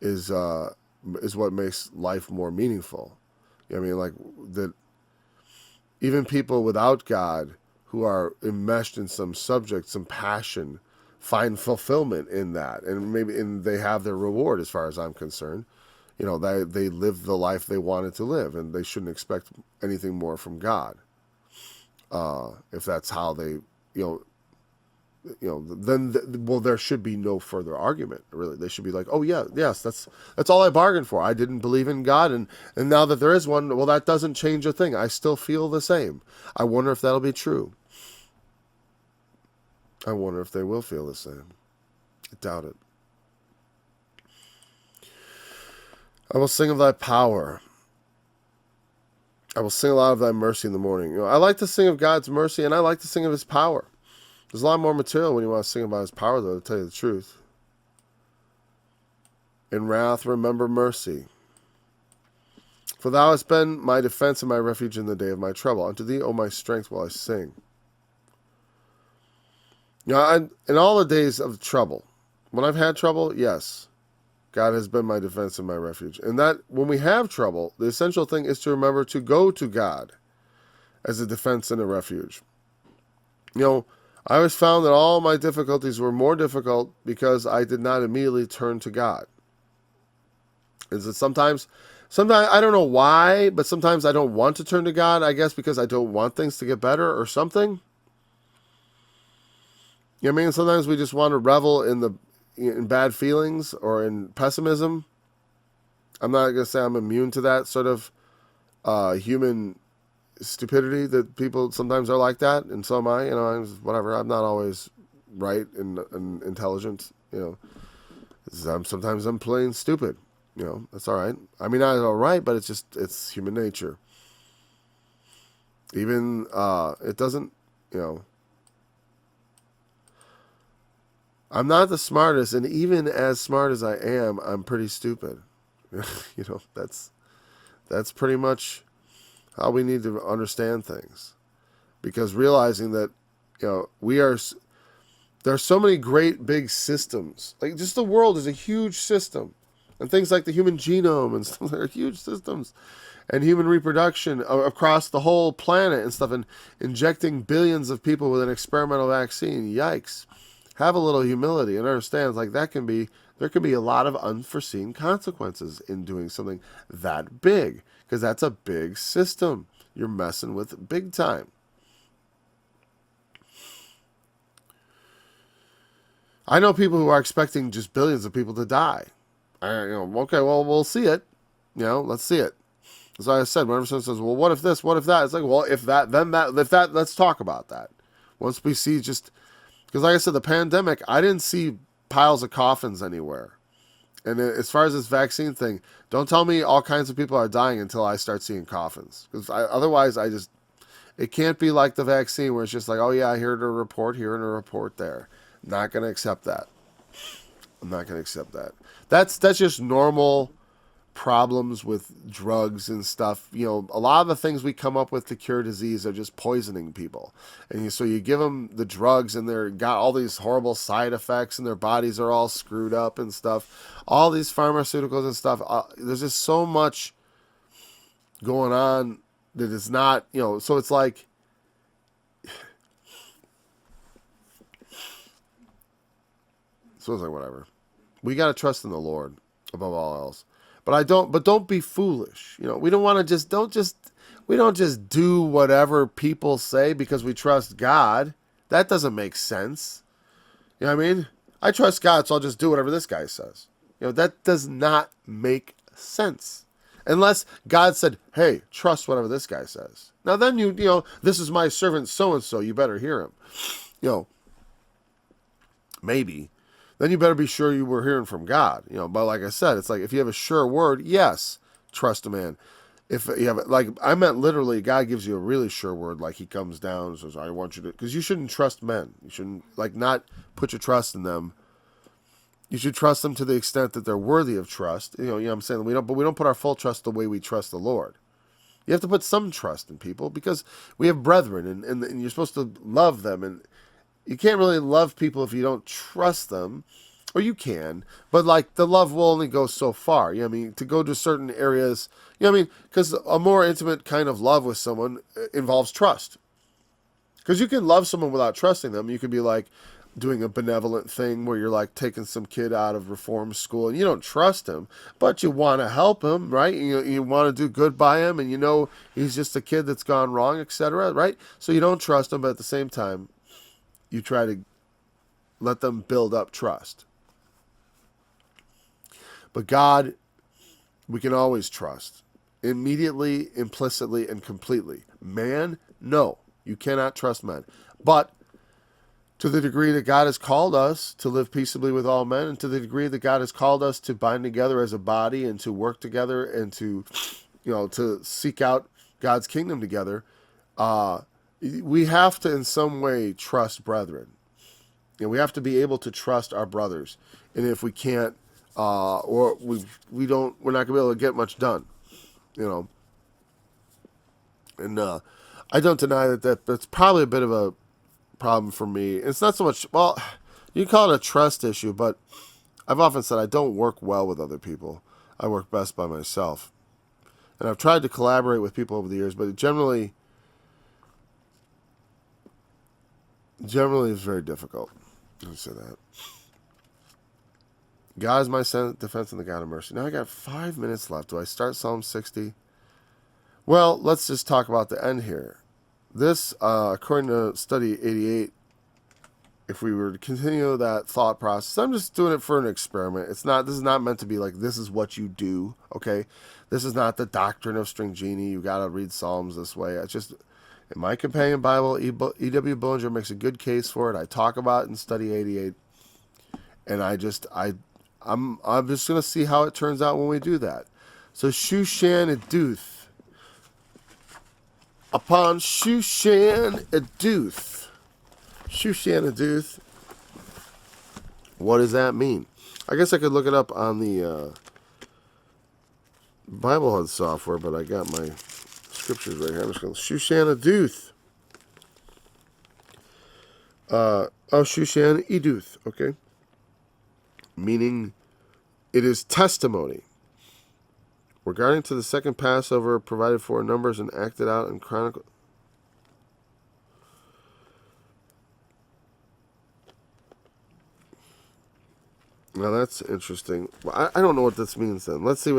Speaker 2: is what makes life more meaningful. I mean, like that. Even people without God who are enmeshed in some subject, some passion, find fulfillment in that, and they have their reward, as far as I'm concerned. They live the life they wanted to live, and they shouldn't expect anything more from God. If that's how they, then there should be no further argument. Really, they should be like, oh yeah, yes, that's all I bargained for. I didn't believe in God, and now that there is one, well, that doesn't change a thing. I still feel the same. I wonder if that'll be true. I wonder if they will feel the same. I doubt it. I will sing of thy power. I will sing a lot of thy mercy in the morning. I like to sing of God's mercy, and I like to sing of his power. There's a lot more material when you want to sing about his power, though, to tell you the truth. In wrath, remember mercy. For thou hast been my defense and my refuge in the day of my trouble. Unto thee, O my strength, will I sing. In all the days of trouble, when I've had trouble, yes, God has been my defense and my refuge. And that when we have trouble, the essential thing is to remember to go to God as a defense and a refuge. I always found that all my difficulties were more difficult because I did not immediately turn to God. Is it sometimes I don't know why, but sometimes I don't want to turn to God, I guess because I don't want things to get better or something. Sometimes we just want to revel in bad feelings or in pessimism. I'm not going to say I'm immune to that sort of human stupidity that people sometimes are like that, and so am I. Whatever. I'm not always right and intelligent. Sometimes I'm plain stupid. That's all right. I mean, not all right, but it's human nature. Even it doesn't. I'm not the smartest, and even as smart as I am, I'm pretty stupid. That's pretty much how we need to understand things. Because realizing that, there are so many great big systems. Like, just the world is a huge system. And things like the human genome and stuff are huge systems. And human reproduction across the whole planet and stuff. And injecting billions of people with an experimental vaccine. Yikes. Have a little humility and understand, there can be a lot of unforeseen consequences in doing something that big. Because that's a big system. You're messing with big time. I know people who are expecting just billions of people to die. Okay, well, we'll see it. Let's see it. That's why I said, whenever someone says, well, what if this, what if that? It's like, well, if that, then that, if that, let's talk about that. Once we see because like I said, the pandemic, I didn't see piles of coffins anywhere. And as far as this vaccine thing, don't tell me all kinds of people are dying until I start seeing coffins. Because otherwise, it can't be like the vaccine where it's just like, oh yeah, I heard a report here and a report there. I'm not going to accept that. I'm not going to accept that. That's just normal problems with drugs and stuff. A lot of the things we come up with to cure disease are just poisoning people. And so you give them the drugs and they're got all these horrible side effects and their bodies are all screwed up and stuff. All these pharmaceuticals and stuff. There's just so much going on that is not, so it's like, so it's like, whatever. We got to trust in the Lord above all else. But don't be foolish. We don't want to we don't just do whatever people say because we trust God. That doesn't make sense. You know what I mean? I trust God, so I'll just do whatever this guy says. That does not make sense. Unless God said, hey, trust whatever this guy says. Now then this is my servant so-and-so, you better hear him. Maybe. Then you better be sure you were hearing from God. But like I said, it's like if you have a sure word, yes, trust a man. If you have, like, I meant literally, God gives you a really sure word, like he comes down and says, I want you to, because you shouldn't trust men. You shouldn't, like, not put your trust in them. You should trust them to the extent that they're worthy of trust. You know what I'm saying? But we don't put our full trust the way we trust the Lord. You have to put some trust in people because we have brethren and you're supposed to love them. And you can't really love people if you don't trust them. Or you can, but like the love will only go so far. You know what I mean? To go to certain areas, you know what I mean? Because a more intimate kind of love with someone involves trust. Because you can love someone without trusting them. You could be like doing a benevolent thing where you're like taking some kid out of reform school and you don't trust him, but you want to help him, right? You want to do good by him, and you know he's just a kid that's gone wrong, etc., right? So you don't trust him, but at the same time, you try to let them build up trust. But God, we can always trust. Immediately, implicitly, and completely. Man, no. You cannot trust men. But to the degree that God has called us to live peaceably with all men, and to the degree that God has called us to bind together as a body and to work together and to, to seek out God's kingdom together, we have to in some way trust brethren. We have to be able to trust our brothers. And if we can't, or we're not going to be able to get much done, And I don't deny that's probably a bit of a problem for me. It's not so much, well, you can call it a trust issue, but I've often said I don't work well with other people. I work best by myself. And I've tried to collaborate with people over the years, but generally it's very difficult. Let me say that. God is my defense and the God of mercy. Now I got 5 minutes left. Do I start Psalm 60? Well, let's just talk about the end here. This, according to study 88, if we were to continue that thought process, I'm just doing it for an experiment. This is not meant to be like, this is what you do, okay? This is not the doctrine of string genie. You got to read Psalms this way. It's just, in my companion Bible, E.W. Bullinger makes a good case for it. I talk about it in study 88. And I'm just going to see how it turns out when we do that. So Shushan Eduth. Upon Shushan Eduth. Shushan Eduth. What does that mean? I guess I could look it up on the Bible Hub software, but I got my scriptures right here. I'm just going to Shushan Eduth. Shushan Eduth. Okay. Meaning it is testimony regarding to the second Passover provided for in Numbers and acted out in Chronicles. Now that's interesting. Well, I don't know what this means then. Let's see.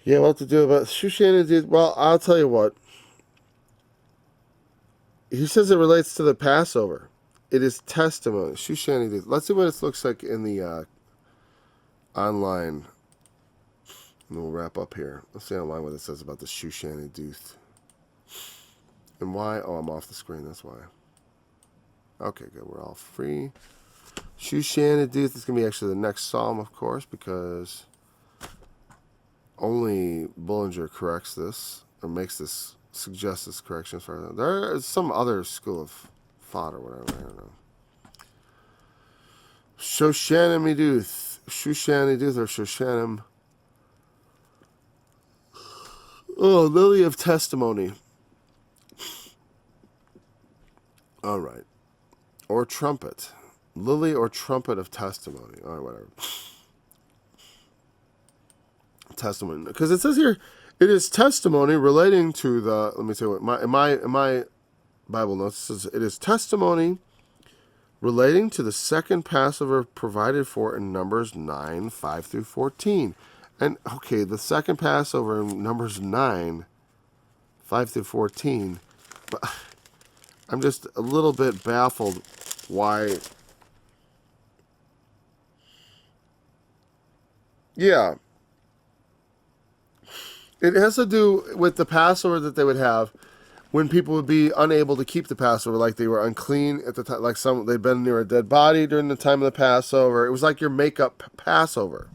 Speaker 2: Yeah, what to do about Shushan? Well, I'll tell you what. He says it relates to the Passover. It is testimony. Shushan. Let's see what it looks like in the online. And we'll wrap up here. Let's see online what it says about the Shushan Eduth. And why? Oh, I'm off the screen. That's why. Okay, good. We're all free. Shushan Eduth is going to be actually the next psalm, of course, because only Bullinger corrects this, or suggests this correction. There is some other school of thought or whatever. I don't know. Shoshanim Eduth. Shushan Eduth or Shoshanim. Oh, lily of testimony. All right. Or trumpet. Lily or trumpet of testimony. All right, whatever. Testimony. Because it says here, it is testimony relating to the, let me say what, in my Bible notes, it says, it is testimony relating to the second Passover provided for in Numbers 9, 5 through 14. And, okay, the second Passover in Numbers 9, 5 through 14, but I'm just a little bit baffled why. Yeah. It has to do with the Passover that they would have when people would be unable to keep the Passover, like they were unclean at the time, like they'd been near a dead body during the time of the Passover. It was like your makeup Passover.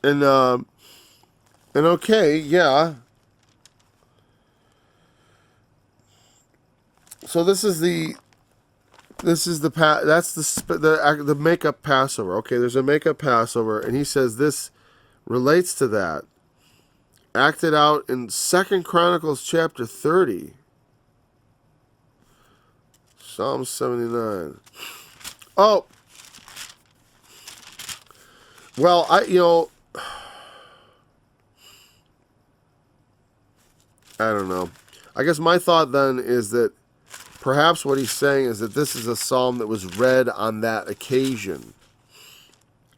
Speaker 2: And okay, yeah. So that's the makeup Passover. Okay, there's a makeup Passover, and he says this relates to that. Acted out in 2 Chronicles chapter 30. Psalm 79. Oh. Well, I don't know. I guess my thought then is that perhaps what he's saying is that this is a psalm that was read on that occasion.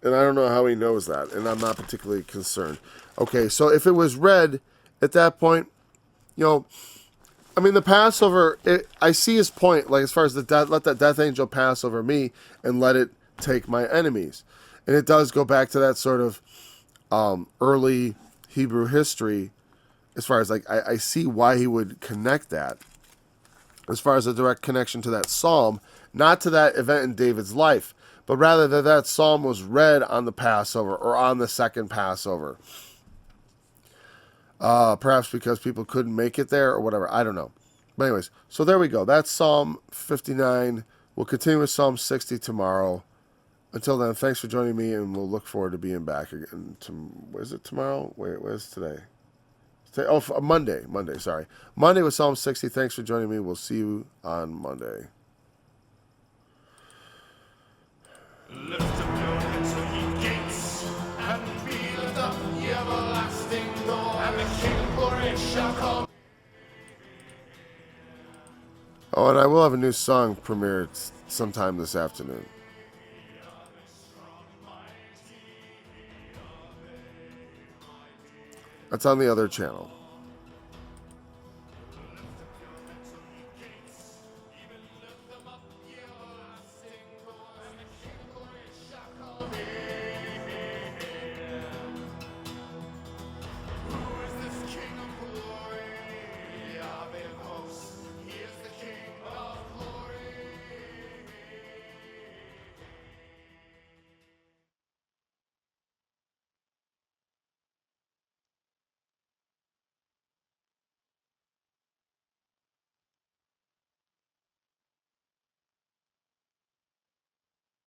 Speaker 2: And I don't know how he knows that, and I'm not particularly concerned. Okay, so if it was read at that point, I mean, the Passover, I see his point, like as far as let that death angel pass over me and let it take my enemies. And it does go back to that sort of early Hebrew history, as far as like, I see why he would connect that, as far as a direct connection to that psalm, not to that event in David's life, but rather that psalm was read on the Passover or on the second Passover. Perhaps because people couldn't make it there or whatever. I don't know. But anyways, so there we go. That's Psalm 59. We'll continue with Psalm 60 tomorrow. Until then, thanks for joining me, and we'll look forward to being back again. Is it tomorrow? Wait, where's today? Monday. Monday, sorry. Monday with Psalm 60. Thanks for joining me. We'll see you on Monday.
Speaker 1: Lift up your heads, O ye gates, and be lifted up, ye everlasting door, and the King of glory shall come.
Speaker 2: Oh, and I will have a new song premiered sometime this afternoon. That's on the other channel.